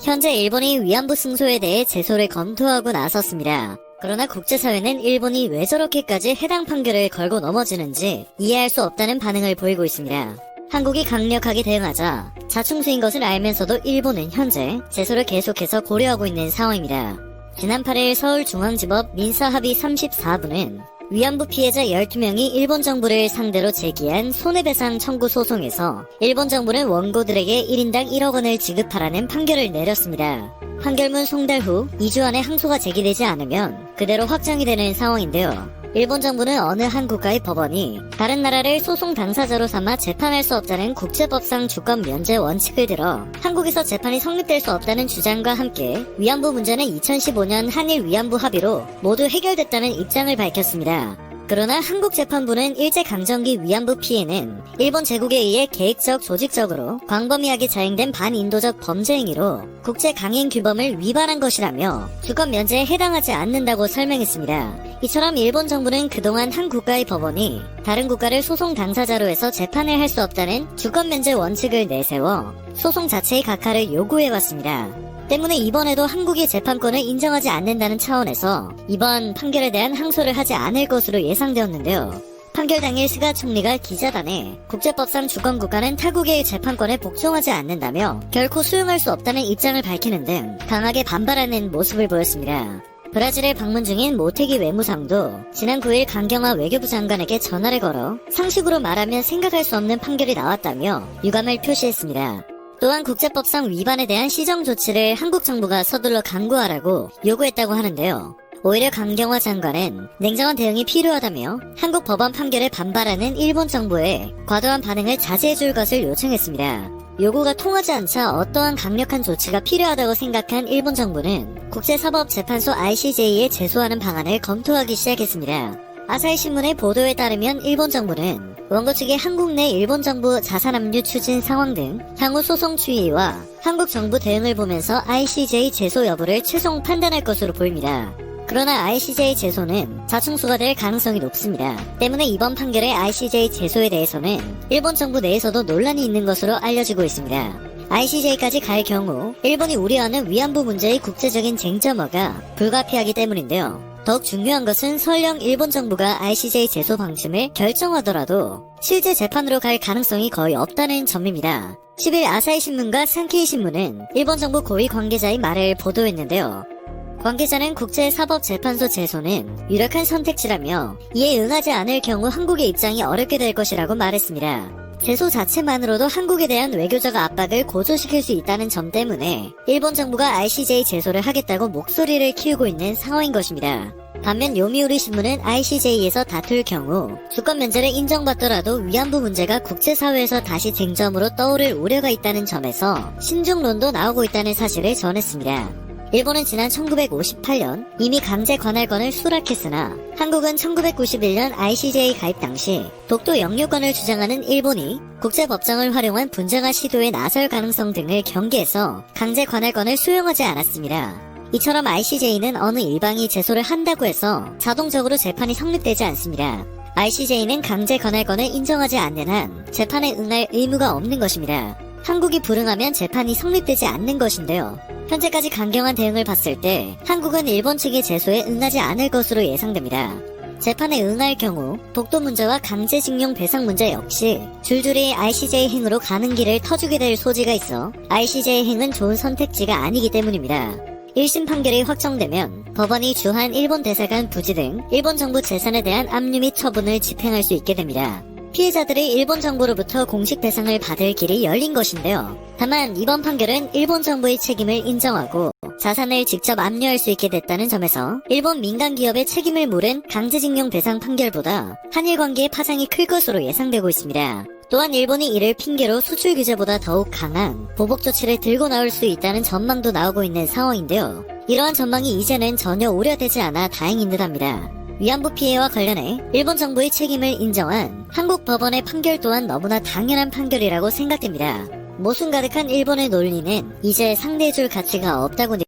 현재 일본이 위안부 승소에 대해 제소를 검토하고 나섰습니다. 그러나 국제사회는 일본이 왜 저렇게까지 해당 판결을 걸고 넘어지는지 이해할 수 없다는 반응을 보이고 있습니다. 한국이 강력하게 대응하자 자충수인 것을 알면서도 일본은 현재 제소를 계속해서 고려하고 있는 상황입니다. 지난 8일 서울중앙지법 민사합의 34부는 위안부 피해자 12명이 일본 정부를 상대로 제기한 손해배상 청구 소송에서 일본 정부는 원고들에게 1인당 1억 원을 지급하라는 판결을 내렸습니다. 판결문 송달 후 2주 안에 항소가 제기되지 않으면 그대로 확정이 되는 상황인데요. 일본 정부는 어느 한 국가의 법원이 다른 나라를 소송 당사자로 삼아 재판할 수 없다는 국제법상 주권 면제 원칙을 들어 한국에서 재판이 성립될 수 없다는 주장과 함께 위안부 문제는 2015년 한일 위안부 합의로 모두 해결됐다는 입장을 밝혔습니다. 그러나 한국재판부는 일제강점기 위안부 피해는 일본 제국에 의해 계획적 조직적으로 광범위하게 자행된 반인도적 범죄 행위로 국제강행규범을 위반한 것이라며 주권 면제에 해당하지 않는다고 설명했습니다. 이처럼 일본 정부는 그동안 한 국가의 법원이 다른 국가를 소송 당사자로 해서 재판을 할 수 없다는 주권 면제 원칙을 내세워 소송 자체의 각하를 요구해왔습니다. 때문에 이번에도 한국이 재판권을 인정하지 않는다는 차원에서 이번 판결에 대한 항소를 하지 않을 것으로 예상되었는데요. 판결 당일 스가 총리가 기자단에 국제법상 주권국가는 타국의 재판권에 복종하지 않는다며 결코 수용할 수 없다는 입장을 밝히는 등 강하게 반발하는 모습을 보였습니다. 브라질에 방문 중인 모테기 외무상도 지난 9일 강경화 외교부 장관에게 전화를 걸어 상식으로 말하면 생각할 수 없는 판결이 나왔다며 유감을 표시했습니다. 또한 국제법상 위반에 대한 시정 조치를 한국 정부가 서둘러 강구하라고 요구했다고 하는데요. 오히려 강경화 장관은 냉정한 대응이 필요하다며 한국 법원 판결에 반발하는 일본 정부의 과도한 반응을 자제해줄 것을 요청했습니다. 요구가 통하지 않자 어떠한 강력한 조치가 필요하다고 생각한 일본 정부는 국제사법재판소 ICJ에 제소하는 방안을 검토하기 시작했습니다. 아사히신문의 보도에 따르면 일본 정부는 원고 측의 한국 내 일본 정부 자산압류 추진 상황 등 향후 소송 추이와 한국 정부 대응을 보면서 ICJ 제소 여부를 최종 판단할 것으로 보입니다. 그러나 ICJ 제소는 자충수가 될 가능성이 높습니다. 때문에 이번 판결의 ICJ 제소에 대해서는 일본 정부 내에서도 논란이 있는 것으로 알려지고 있습니다. ICJ까지 갈 경우 일본이 우려하는 위안부 문제의 국제적인 쟁점화가 불가피하기 때문인데요. 더욱 중요한 것은 설령 일본 정부가 ICJ 제소 방침을 결정하더라도 실제 재판으로 갈 가능성이 거의 없다는 점입니다. 10일 아사히신문과 산케이신문은 일본 정부 고위 관계자의 말을 보도했는데요. 관계자는 국제사법재판소 제소는 유력한 선택지라며 이에 응하지 않을 경우 한국의 입장이 어렵게 될 것이라고 말했습니다. 제소 자체만으로도 한국에 대한 외교적 압박을 고조시킬 수 있다는 점 때문에 일본 정부가 ICJ 제소를 하겠다고 목소리를 키우고 있는 상황인 것입니다. 반면 요미우리 신문은 ICJ에서 다툴 경우 주권 면제를 인정받더라도 위안부 문제가 국제사회에서 다시 쟁점으로 떠오를 우려가 있다는 점에서 신중론도 나오고 있다는 사실을 전했습니다. 일본은 지난 1958년 이미 강제 관할권을 수락했으나 한국은 1991년 ICJ 가입 당시 독도 영유권을 주장하는 일본이 국제법정을 활용한 분쟁화 시도에 나설 가능성 등을 경계해서 강제 관할권을 수용하지 않았습니다. 이처럼 ICJ는 어느 일방이 제소를 한다고 해서 자동적으로 재판이 성립되지 않습니다. ICJ는 강제 관할권을 인정하지 않는 한 재판에 응할 의무가 없는 것입니다. 한국이 불응하면 재판이 성립되지 않는 것인데요. 현재까지 강경한 대응을 봤을 때 한국은 일본 측의 제소에 응하지 않을 것으로 예상됩니다. 재판에 응할 경우 독도 문제와 강제징용 배상 문제 역시 줄줄이 ICJ 행으로 가는 길을 터주게 될 소지가 있어 ICJ 행은 좋은 선택지가 아니기 때문입니다. 1심 판결이 확정되면 법원이 주한 일본 대사관 부지 등 일본 정부 재산에 대한 압류 및 처분을 집행할 수 있게 됩니다. 피해자들이 일본 정부로부터 공식 배상을 받을 길이 열린 것인데요. 다만 이번 판결은 일본 정부의 책임을 인정하고 자산을 직접 압류할 수 있게 됐다는 점에서 일본 민간 기업의 책임을 물은 강제징용 배상 판결보다 한일 관계의 파장이 클 것으로 예상되고 있습니다. 또한 일본이 이를 핑계로 수출 규제보다 더욱 강한 보복 조치를 들고 나올 수 있다는 전망도 나오고 있는 상황인데요. 이러한 전망이 이제는 전혀 우려되지 않아 다행인 듯합니다. 위안부 피해와 관련해 일본 정부의 책임을 인정한 한국 법원의 판결 또한 너무나 당연한 판결이라고 생각됩니다. 모순 가득한 일본의 논리는 이제 상대해줄 가치가 없다고